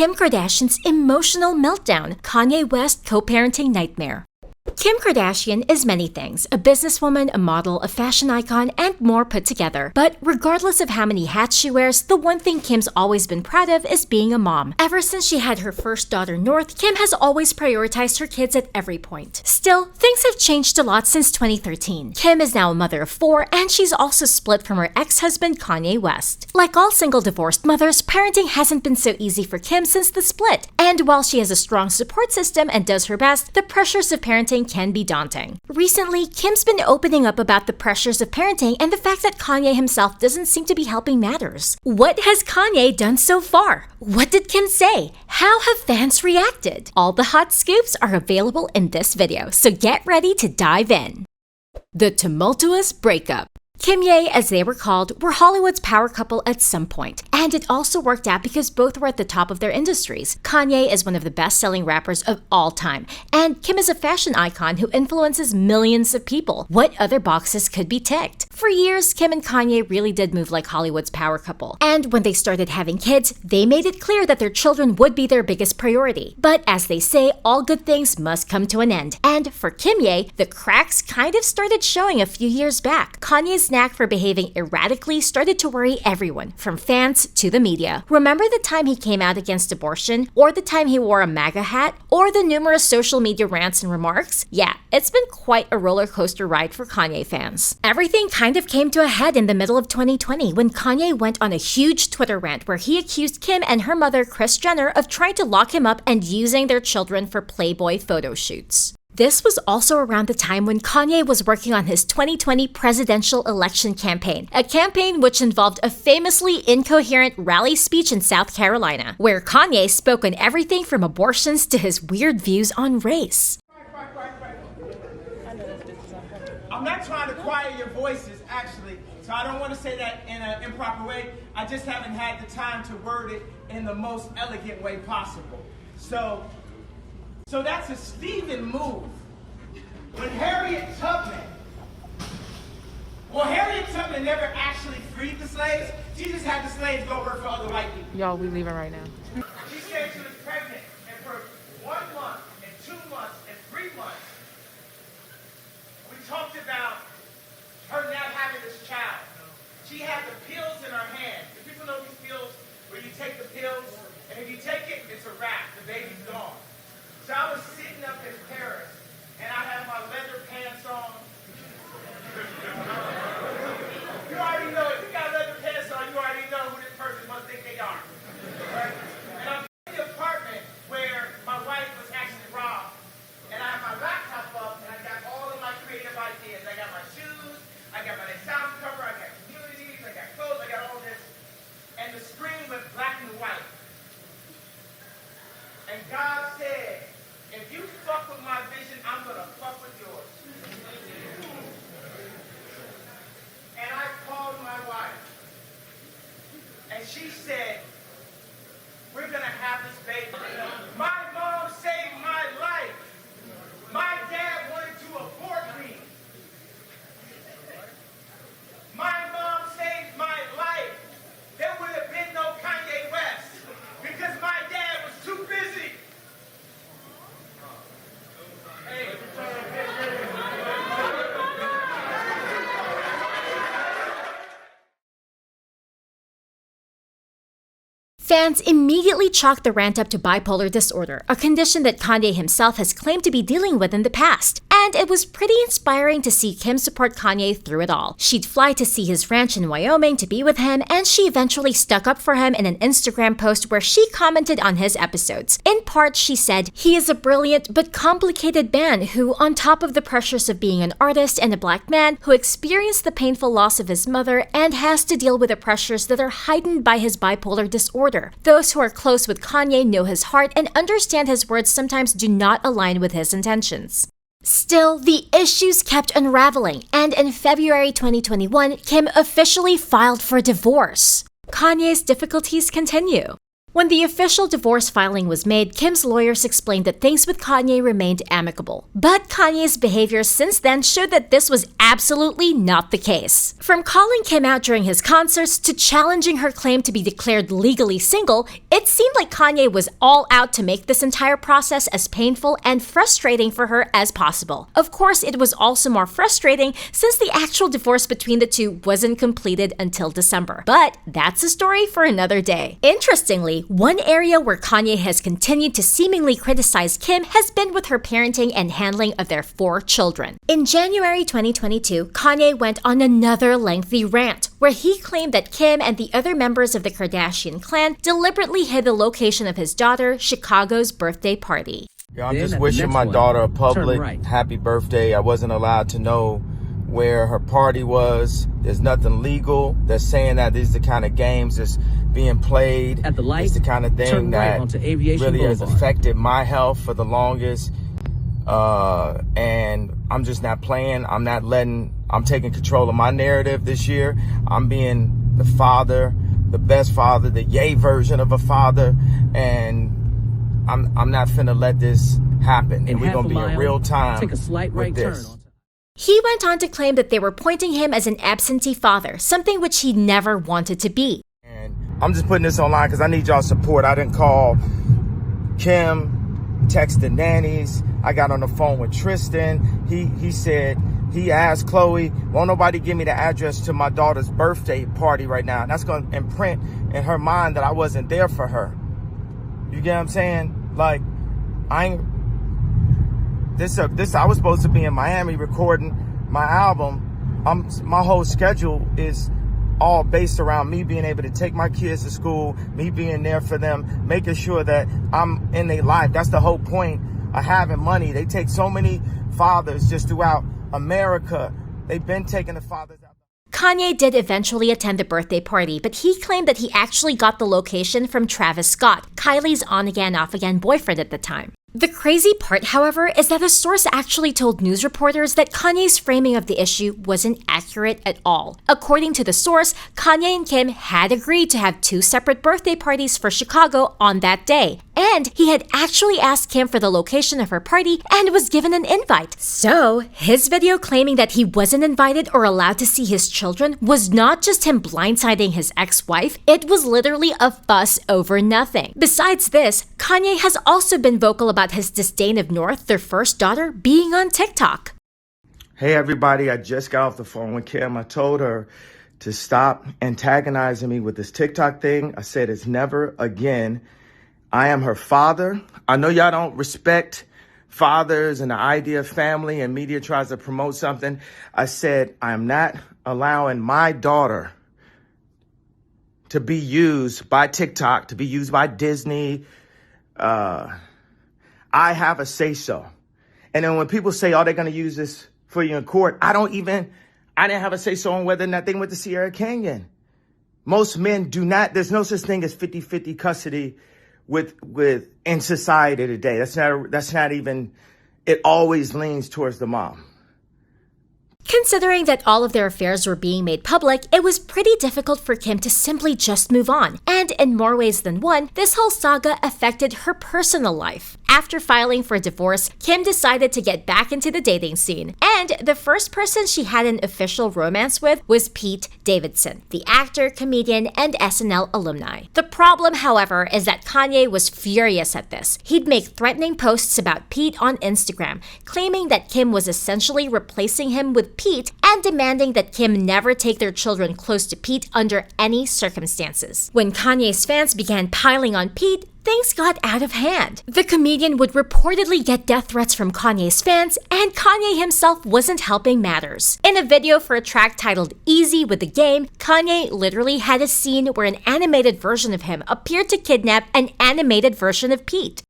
Kim Kardashian's emotional meltdown, Kanye West co-parenting nightmare. Kim Kardashian is many things: a businesswoman, a model, a fashion icon, and more put together. But regardless of how many hats she wears, the one thing Kim's always been proud of is being a mom. Ever since she had her first daughter, North, Kim has always prioritized her kids at every point. Still, things have changed a lot since 2013. Kim is now a mother of 4, and she's also split from her ex-husband, Kanye West. Like all single divorced mothers, parenting hasn't been so easy for Kim since the split. And while she has a strong support system and does her best, the pressures of parenting can be daunting. Recently, Kim's been opening up about the pressures of parenting and the fact that Kanye himself doesn't seem to be helping matters. What has Kanye done so far? What did Kim say? How have fans reacted? All the hot scoops are available in this video, so get ready to dive in. The tumultuous breakup. Kim Ye, as they were called, were Hollywood's power couple at some point, and it also worked out because both were at the top of their industries. Kanye is one of the best-selling rappers of all time, and Kim is a fashion icon who influences millions of people. What other boxes could be ticked? For years, Kim and Kanye really did move like Hollywood's power couple, and when they started having kids, they made it clear that their children would be their biggest priority. But as they say, all good things must come to an end, and for Kim Ye, the cracks kind of started showing a few years back. Kanye's knack for behaving erratically started to worry everyone, from fans to the media. Remember the time he came out against abortion, or the time he wore a MAGA hat, or the numerous social media rants and remarks? Yeah, it's been quite a roller coaster ride for Kanye fans. Everything kind of came to a head in the middle of 2020 when Kanye went on a huge Twitter rant where he accused Kim and her mother, Kris Jenner, of trying to lock him up and using their children for Playboy photo shoots. This was also around the time when Kanye was working on his 2020 presidential election campaign, a campaign which involved a famously incoherent rally speech in South Carolina, where Kanye spoke on everything from abortions to his weird views on race. I'm not trying to quiet your voices, actually, so I don't want to say that in an improper way. I just haven't had the time to word it in the most elegant way possible. So that's a Stephen move. When Harriet Tubman never actually freed the slaves. She just had the slaves go work for other white people. Y'all, we leaving right now. She said she was pregnant, and for 1 month, and 2 months, and 3 months, we talked about her not having this child. She had the pills in her hand. Do people know these pills where you take the pills, and if you take it, it's a wrap. The baby's gone. So I was sitting up in Paris, and I had my leather pants on. You already know, if you got leather pants on, you already know who this person must think they are. Right? And I'm in the apartment where my wife was actually robbed, and I have my laptop up, and I got all of my creative ideas. I got my shoes, I got my sound cover, I got communities, I got clothes, I got all this. And the screen went black and white. And God said, if you fuck with my vision, I'm going to fuck with yours. And I called my wife. And she said, we're going to have this baby. My mom saved my life. My dad wanted to abort me. My mom saved my life. There would have been no Kanye West because my dad was too busy. Fans immediately chalked the rant up to bipolar disorder, a condition that Kanye himself has claimed to be dealing with in the past. And it was pretty inspiring to see Kim support Kanye through it all. She'd fly to see his ranch in Wyoming to be with him, and she eventually stuck up for him in an Instagram post where she commented on his episodes. In part, she said, "He is a brilliant but complicated man who, on top of the pressures of being an artist and a black man who experienced the painful loss of his mother and has to deal with the pressures that are heightened by his bipolar disorder. Those who are close with Kanye know his heart and understand his words sometimes do not align with his intentions." Still, the issues kept unraveling, and in February 2021, Kim officially filed for divorce. Kanye's difficulties continue. When the official divorce filing was made, Kim's lawyers explained that things with Kanye remained amicable. But Kanye's behavior since then showed that this was absolutely not the case. From calling Kim out during his concerts to challenging her claim to be declared legally single, it seemed like Kanye was all out to make this entire process as painful and frustrating for her as possible. Of course, it was also more frustrating since the actual divorce between the two wasn't completed until December. But that's a story for another day. Interestingly, one area where Kanye has continued to seemingly criticize Kim has been with her parenting and handling of their 4 children. In January 2022, Kanye went on another lengthy rant where he claimed that Kim and the other members of the Kardashian clan deliberately hid the location of his daughter Chicago's birthday party. Yeah, I'm just wishing my daughter a public happy birthday. I wasn't allowed to know where her party was. There's nothing legal that's saying that these are the kind of games that's being played. At the light, it's the kind of thing that really has Boulevard. affected my health for the longest. And I'm just not playing. I'm taking control of my narrative this year. I'm being the father, the best father, the yay version of a father. And I'm not finna let this happen. And we're gonna be in real time. Take a slight right turn. He went on to claim that they were pointing him as an absentee father, something which he never wanted to be. And I'm just putting this online because I need y'all support. I didn't call Kim, text the nannies. I got on the phone with Tristan. He said, he asked Chloe, won't nobody give me the address to my daughter's birthday party right now? And that's going to imprint in her mind that I wasn't there for her. You get what I'm saying? Like, I was supposed to be in Miami recording my album. My whole schedule is all based around me being able to take my kids to school, me being there for them, making sure that I'm in their life. That's the whole point of having money. They take so many fathers just throughout America. They've been taking the fathers out. Kanye did eventually attend the birthday party, but he claimed that he actually got the location from Travis Scott, Kylie's on-again, off-again boyfriend at the time. The crazy part, however, is that a source actually told news reporters that Kanye's framing of the issue wasn't accurate at all. According to the source, Kanye and Kim had agreed to have 2 separate birthday parties for Chicago on that day, and he had actually asked Kim for the location of her party and was given an invite. So, his video claiming that he wasn't invited or allowed to see his children was not just him blindsiding his ex-wife, it was literally a fuss over nothing. Besides this, Kanye has also been vocal about his disdain of North, their first daughter, being on TikTok. Hey everybody, I just got off the phone with Kim. I told her to stop antagonizing me with this TikTok thing. I said it's never again. I am her father. I know y'all don't respect fathers and the idea of family, and media tries to promote something. I said I am not allowing my daughter to be used by TikTok, to be used by Disney. I have a say-so. And then when people say, oh, they're going to use this for you in court, I didn't have a say-so on whether or not they went to Sierra Canyon. Most men do not. There's no such thing as 50-50 custody in society today. That's not even, it always leans towards the mom. Considering that all of their affairs were being made public, it was pretty difficult for Kim to simply just move on. And in more ways than one, this whole saga affected her personal life. After filing for divorce, Kim decided to get back into the dating scene. And the first person she had an official romance with was Pete Davidson, the actor, comedian, and SNL alumni. The problem, however, is that Kanye was furious at this. He'd make threatening posts about Pete on Instagram, claiming that Kim was essentially replacing him with Pete and demanding that Kim never take their children close to Pete under any circumstances. When Kanye's fans began piling on Pete, things got out of hand. The comedian would reportedly get death threats from Kanye's fans, and Kanye himself wasn't helping matters. In a video for a track titled Easy with the Game, Kanye literally had a scene where an animated version of him appeared to kidnap an animated version of Pete.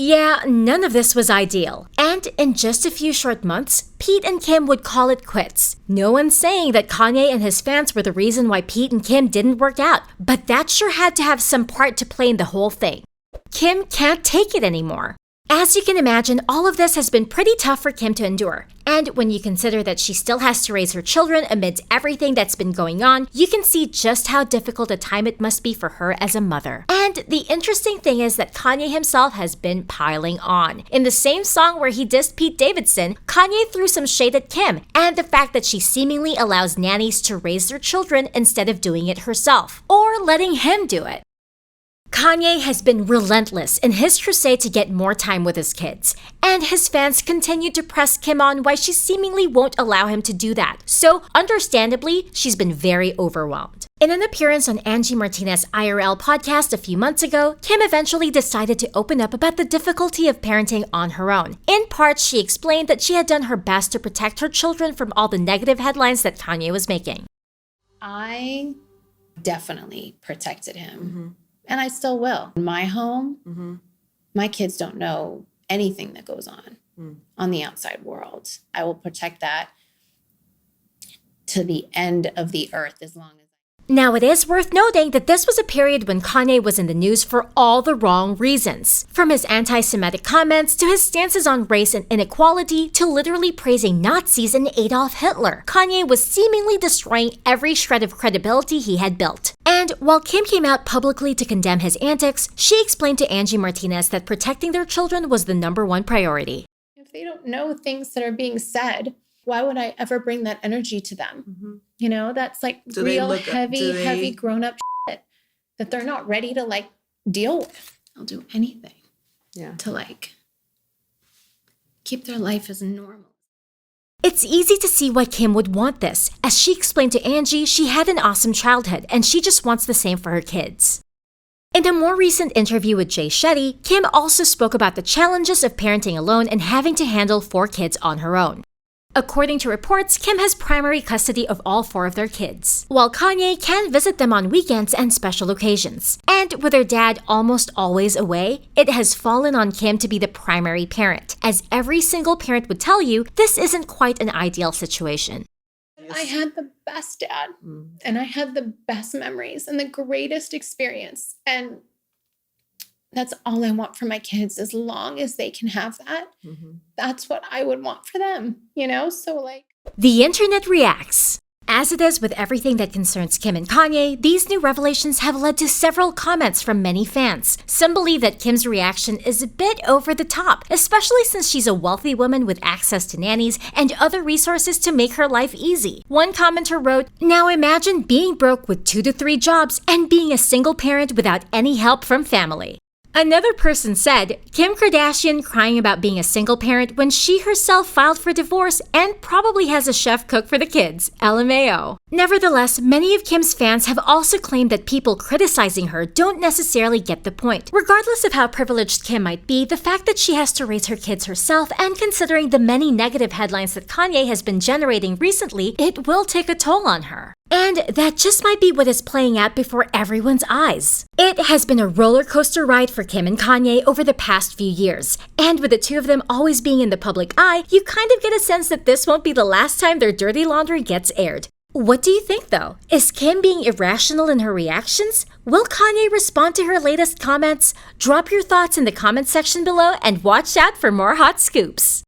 Yeah, none of this was ideal. And in just a few short months, Pete and Kim would call it quits. No one's saying that Kanye and his fans were the reason why Pete and Kim didn't work out, but that sure had to have some part to play in the whole thing. Kim can't take it anymore. As you can imagine, all of this has been pretty tough for Kim to endure. And when you consider that she still has to raise her children amidst everything that's been going on, you can see just how difficult a time it must be for her as a mother. And the interesting thing is that Kanye himself has been piling on. In the same song where he dissed Pete Davidson, Kanye threw some shade at Kim and the fact that she seemingly allows nannies to raise their children instead of doing it herself, or letting him do it. Kanye has been relentless in his crusade to get more time with his kids, and his fans continue to press Kim on why she seemingly won't allow him to do that. So, understandably, she's been very overwhelmed. In an appearance on Angie Martinez's IRL podcast a few months ago, Kim eventually decided to open up about the difficulty of parenting on her own. In part, she explained that she had done her best to protect her children from all the negative headlines that Kanye was making. I definitely protected him. And I still will. In my home, my kids don't know anything that goes on the outside world. I will protect that to the end of the earth as long as. Now, it is worth noting that this was a period when Kanye was in the news for all the wrong reasons. From his anti-Semitic comments to his stances on race and inequality to literally praising Nazis and Adolf Hitler, Kanye was seemingly destroying every shred of credibility he had built. And while Kim came out publicly to condemn his antics, she explained to Angie Martinez that protecting their children was the #1 priority. If they don't know things that are being said, why would I ever bring that energy to them? You know, that's like real heavy grown-up shit that they're not ready to like deal with. I'll do anything to like keep their life as normal. It's easy to see why Kim would want this. As she explained to Angie, she had an awesome childhood and she just wants the same for her kids. In a more recent interview with Jay Shetty, Kim also spoke about the challenges of parenting alone and having to handle 4 kids on her own. According to reports, Kim has primary custody of all 4 of their kids, while Kanye can visit them on weekends and special occasions. And with her dad almost always away, it has fallen on Kim to be the primary parent. As every single parent would tell you, this isn't quite an ideal situation. I had the best dad, and I had the best memories and the greatest experience. And that's all I want for my kids, as long as they can have that. That's what I would want for them, you know? So like. The internet reacts. As it is with everything that concerns Kim and Kanye, these new revelations have led to several comments from many fans. Some believe that Kim's reaction is a bit over the top, especially since she's a wealthy woman with access to nannies and other resources to make her life easy. One commenter wrote, "Now imagine being broke with 2 to 3 jobs and being a single parent without any help from family." Another person said, Kim Kardashian crying about being a single parent when she herself filed for divorce and probably has a chef cook for the kids, LMAO. Nevertheless, many of Kim's fans have also claimed that people criticizing her don't necessarily get the point. Regardless of how privileged Kim might be, the fact that she has to raise her kids herself, and considering the many negative headlines that Kanye has been generating recently, it will take a toll on her. And that just might be what is playing out before everyone's eyes. It has been a roller coaster ride for Kim and Kanye over the past few years. And with the two of them always being in the public eye, you kind of get a sense that this won't be the last time their dirty laundry gets aired. What do you think though? Is Kim being irrational in her reactions? Will Kanye respond to her latest comments? Drop your thoughts in the comment section below and watch out for more hot scoops.